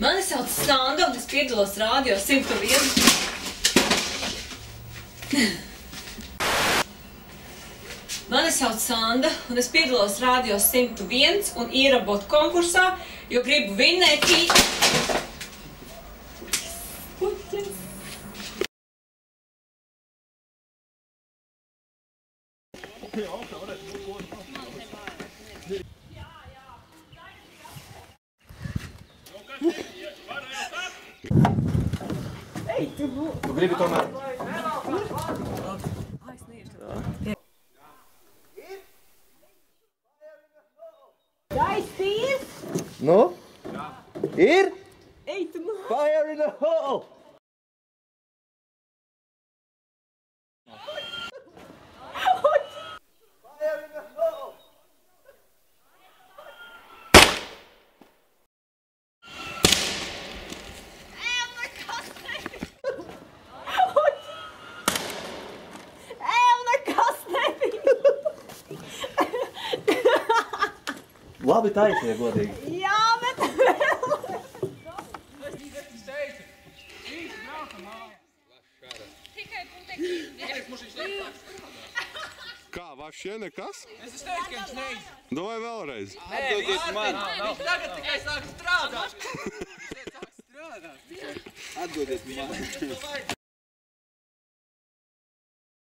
Mani sauc Sanda un es piedalos Rādio 101. Mani sauc Sanda un es piedalos Rādio 101 un ierabot konkursā, jo gribu vinnēt puķes. Tu gribi tomēr? Nu? Ir? Fire in the hole! Fire in the hole! Labi taisnība, godīgi. Jā, bet vēl. Kā, vašie nekas? Es teicu, ka viņš neiz. Davai vēlreiz. Atdodiet man. Viņš tagad tikai sāk strādāt. Atdodiet man.